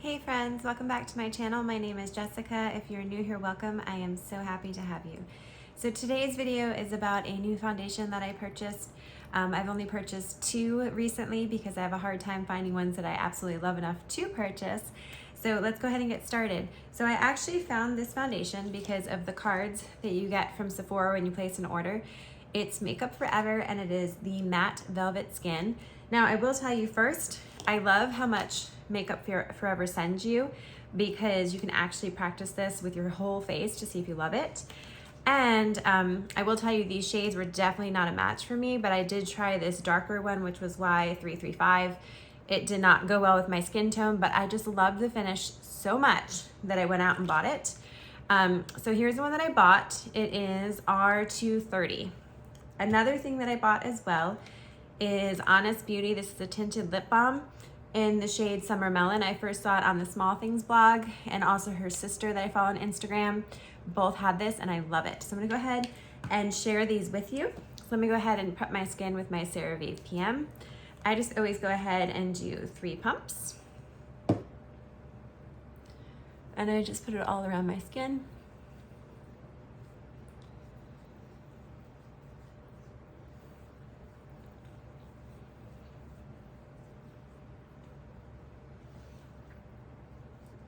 Hey friends, welcome back to my channel. My name is Jessica. If you're new here, welcome. I am so happy to have you. So today's video is about a new foundation that I purchased. I've only purchased two recently because I have a hard time finding ones that I absolutely love enough to purchase. So let's go ahead and get started. So I actually found this foundation because of the cards that you get from Sephora when you place an order. It's Makeup Forever and it is the Matte Velvet Skin. Now I will tell you first, I love how much Makeup Forever sends you because you can actually practice this with your whole face to see if you love it. And I will tell you these shades were definitely not a match for me, but I did try this darker one, which was Y335. It did not go well with my skin tone, but I just loved the finish so much that I went out and bought it. So here's the one that I bought. It is R230. Another thing that I bought as well is Honest Beauty. This is a tinted lip balm in the shade Summer Melon. I first saw it on the Small Things blog, and also her sister that I follow on Instagram both had this and I love it. So I'm gonna go ahead and share these with you. So let me go ahead and prep my skin with my Cerave PM. I just always go ahead and do 3 pumps. And I just put it all around my skin.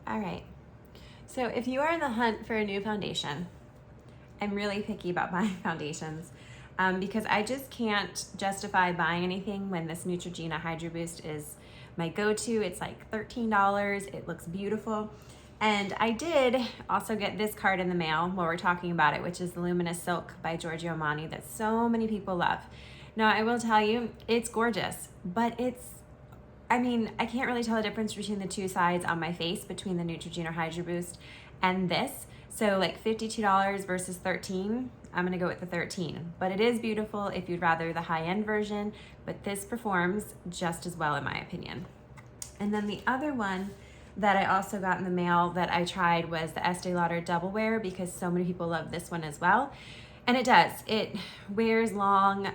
All right, so if you are in the hunt for a new foundation, I'm really picky about buying foundations because I just can't justify buying anything when this Neutrogena Hydro Boost is my go-to. It's like $13, it looks beautiful. And I did also get this card in the mail while we're talking about it, which is the Luminous Silk by Giorgio Armani that so many people love. Now I will tell you, it's gorgeous, but I can't really tell the difference between the two sides on my face between the Neutrogena Hydro Boost and this. So like $52 versus $13, I'm gonna go with the 13. But it is beautiful if you'd rather the high-end version, but this performs just as well in my opinion. And then the other one that I also got in the mail that I tried was the Estee Lauder Double Wear because so many people love this one as well. And it does, it wears long,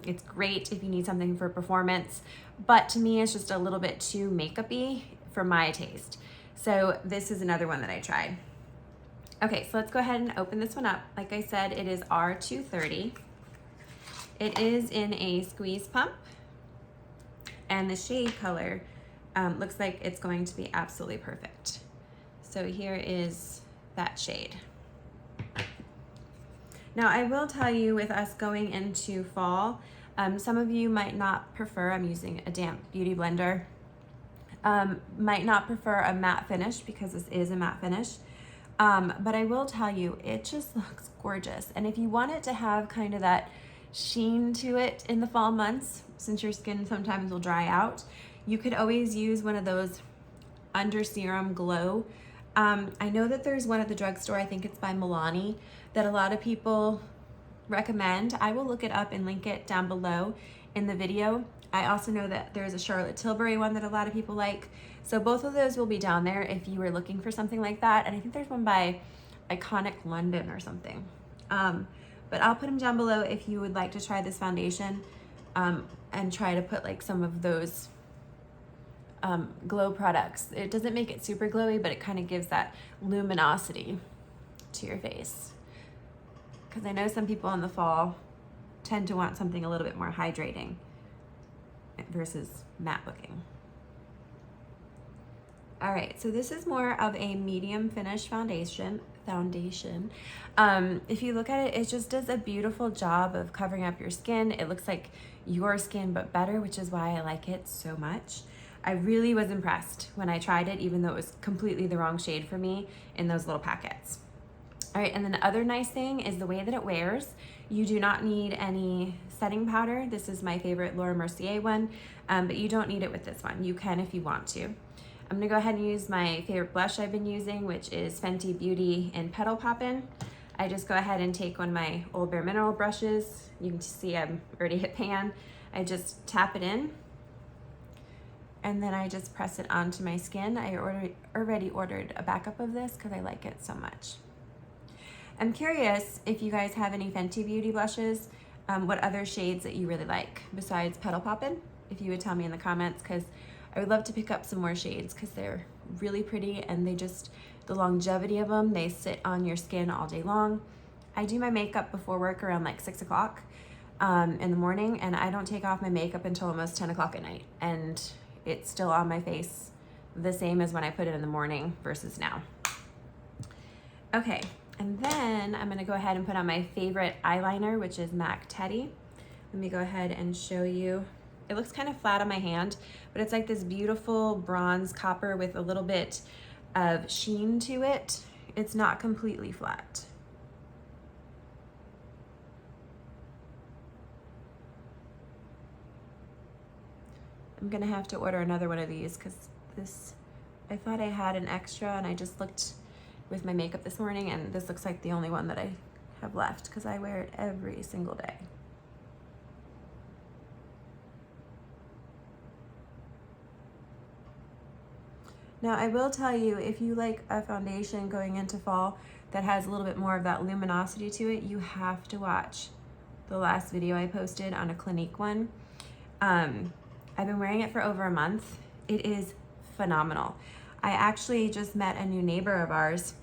it's great if you need something for performance, but to me it's just a little bit too makeup-y for my taste. So this is another one that I tried. Okay, so let's go ahead and open this one up. Like I said, it is R230. It is in a squeeze pump, and the shade color looks like it's going to be absolutely perfect. So here is that shade. Now I will tell you, with us going into fall, some of you might not prefer, I'm using a damp beauty blender, might not prefer a matte finish because this is a matte finish. But I will tell you, it just looks gorgeous. And if you want it to have kind of that sheen to it in the fall months, since your skin sometimes will dry out, you could always use one of those under serum glow. I know that there's one at the drugstore, I think it's by Melon, that a lot of people recommend. I will look it up and link it down below in the video. I also know that there's a Charlotte Tilbury one that a lot of people like. So both of those will be down there if you were looking for something like that. And I think there's one by Iconic London or something. But I'll put them down below if you would like to try this foundation and try to put like some of those glow products. It doesn't make it super glowy, but it kind of gives that luminosity to your face. Because I know some people in the fall tend to want something a little bit more hydrating versus matte looking. All right, so this is more of a medium finish foundation. If you look at it, it just does a beautiful job of covering up your skin. It looks like your skin, but better, which is why I like it so much. I really was impressed when I tried it, even though it was completely the wrong shade for me in those little packets. All right, and then the other nice thing is the way that it wears. You do not need any setting powder. This is my favorite Laura Mercier one, but you don't need it with this one. You can if you want to. I'm gonna go ahead and use my favorite blush I've been using, which is Fenty Beauty in Petal Poppin. I just go ahead and take one of my Old Bare Mineral brushes. You can see I'm already hit pan. I just tap it in, and then I just press it onto my skin. I already ordered a backup of this because I like it so much. I'm curious if you guys have any Fenty Beauty blushes, what other shades that you really like besides Petal Poppin', if you would tell me in the comments, because I would love to pick up some more shades because they're really pretty, and they just, the longevity of them, they sit on your skin all day long. I do my makeup before work around like 6 o'clock in the morning, and I don't take off my makeup until almost 10 o'clock at night, and it's still on my face the same as when I put it in the morning versus now. Okay, and then I'm gonna go ahead and put on my favorite eyeliner, which is MAC Teddy. Let me go ahead and show you. It looks kind of flat on my hand, but it's like this beautiful bronze copper with a little bit of sheen to it. It's not completely flat. I'm gonna have to order another one of these because this, I thought I had an extra, and I just looked with my makeup this morning, and this looks like the only one that I have left because I wear it every single day. Now, I will tell you, if you like a foundation going into fall that has a little bit more of that luminosity to it, you have to watch the last video I posted on a Clinique one. I've been wearing it for over a month. It is phenomenal. I actually just met a new neighbor of ours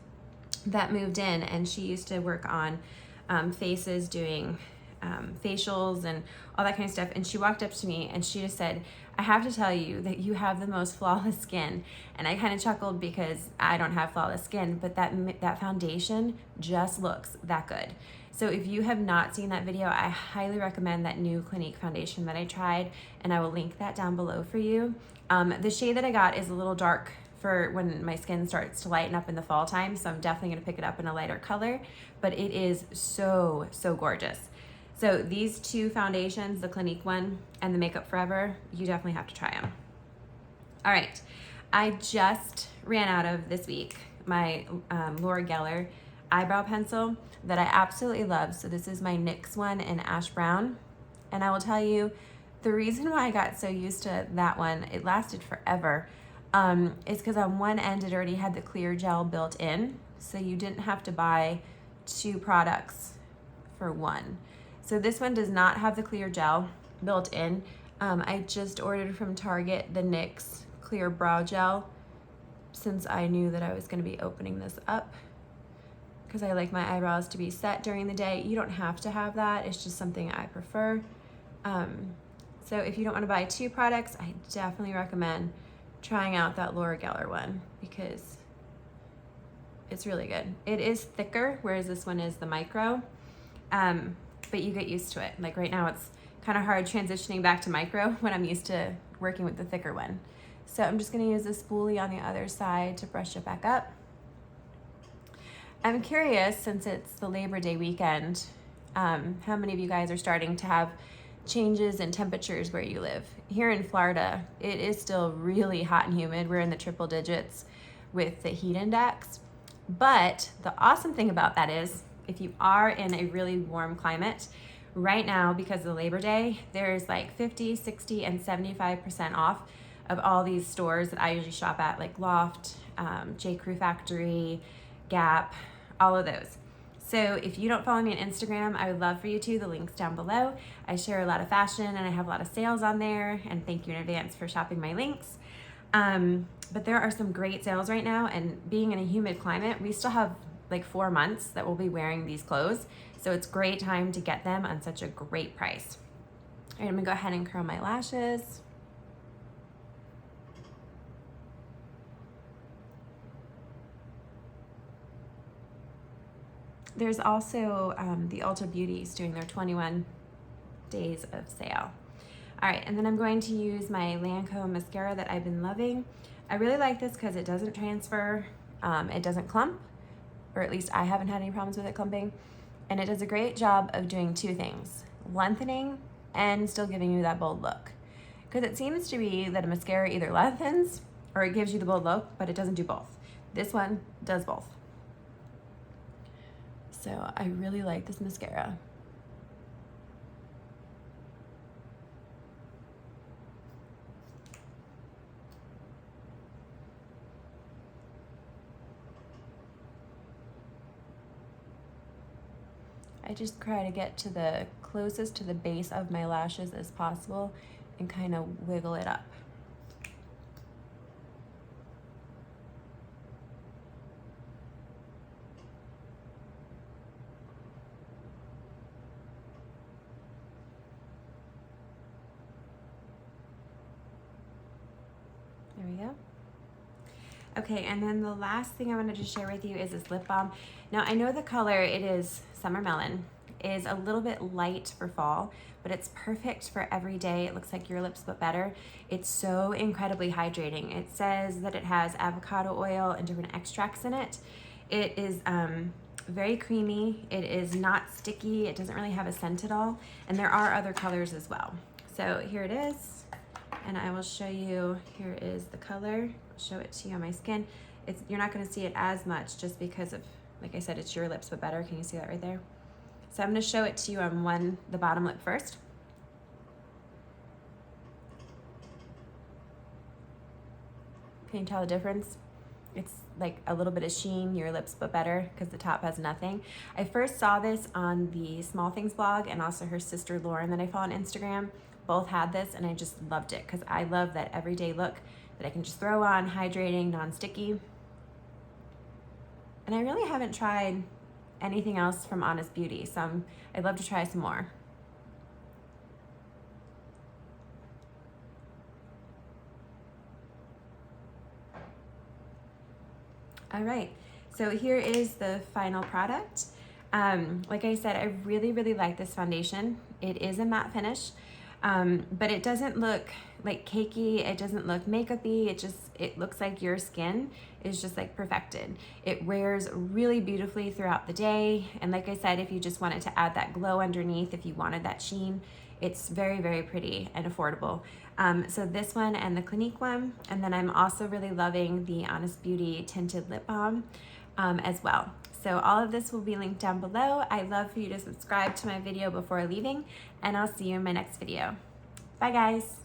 that moved in, and she used to work on faces, doing facials and all that kind of stuff. And she walked up to me and she just said, I have to tell you that you have the most flawless skin. And I kind of chuckled because I don't have flawless skin, but that foundation just looks that good. So if you have not seen that video, I highly recommend that new Clinique foundation that I tried, and I will link that down below for you. The shade that I got is a little dark for when my skin starts to lighten up in the fall time, so I'm definitely gonna pick it up in a lighter color, but it is so, so gorgeous. So these two foundations, the Clinique one and the Makeup Forever, you definitely have to try them. All right, I just ran out of this week my Laura Geller eyebrow pencil that I absolutely love. So this is my NYX one in Ash Brown. And I will tell you, the reason why I got so used to that one, it lasted forever, is because on one end it already had the clear gel built in. So you didn't have to buy two products for one. So this one does not have the clear gel built in. I just ordered from Target the NYX Clear Brow Gel since I knew that I was gonna be opening this up, because I like my eyebrows to be set during the day. You don't have to have that, it's just something I prefer. So if you don't wanna buy two products, I definitely recommend trying out that Laura Geller one because it's really good. It is thicker, whereas this one is the micro, but you get used to it. Like right now it's kind of hard transitioning back to micro when I'm used to working with the thicker one. So I'm just gonna use this spoolie on the other side to brush it back up. I'm curious, since it's the Labor Day weekend, how many of you guys are starting to have changes in temperatures where you live? Here in Florida, it is still really hot and humid. We're in the triple digits with the heat index. But the awesome thing about that is, if you are in a really warm climate, right now, because of the Labor Day, there's like 50, 60, and 75% off of all these stores that I usually shop at, like Loft, J. Crew Factory, Gap, all of those. So if you don't follow me on Instagram, I would love for you to. The link's down below. I share a lot of fashion and I have a lot of sales on there, and thank you in advance for shopping my links. But there are some great sales right now, and being in a humid climate, we still have like 4 months that we'll be wearing these clothes. So it's a great time to get them on such a great price. All right, I'm gonna go ahead and curl my lashes. There's also the Ulta Beauties doing their 21 days of sale. All right, and then I'm going to use my Lancome mascara that I've been loving. I really like this because it doesn't transfer, it doesn't clump, or at least I haven't had any problems with it clumping. And it does a great job of doing two things: lengthening and still giving you that bold look. Because it seems to be that a mascara either lengthens or it gives you the bold look, but it doesn't do both. This one does both. So I really like this mascara. I just try to get to the closest to the base of my lashes as possible and kind of wiggle it up. There we go. Okay, and then the last thing I wanted to share with you is this lip balm. Now I know the color, it is Summer Melon, is a little bit light for fall, but it's perfect for every day. It looks like your lips but better. It's so incredibly hydrating. It says that it has avocado oil and different extracts in it. It is very creamy. It is not sticky. It doesn't really have a scent at all. And there are other colors as well. So here it is. And I will show you, here is the color. I'll show it to you on my skin. You're not gonna see it as much just because of, like I said, it's your lips but better. Can you see that right there? So I'm gonna show it to you on the bottom lip first. Can you tell the difference? It's like a little bit of sheen, your lips but better, because the top has nothing. I first saw this on the Small Things blog, and also her sister Lauren that I follow on Instagram. Both had this, and I just loved it because I love that everyday look that I can just throw on, hydrating, non-sticky. And I really haven't tried anything else from Honest Beauty, so I'd love to try some more. All right, so here is the final product. Like I said, I really, really like this foundation. It is a matte finish. But it doesn't look like cakey, it doesn't look makeup-y, it looks like your skin is just like perfected. It wears really beautifully throughout the day, and like I said, if you just wanted to add that glow underneath, if you wanted that sheen, it's very, very pretty and affordable. So this one and the Clinique one, and then I'm also really loving the Honest Beauty Tinted Lip Balm as well. So all of this will be linked down below. I'd love for you to subscribe to my video before leaving, and I'll see you in my next video. Bye guys.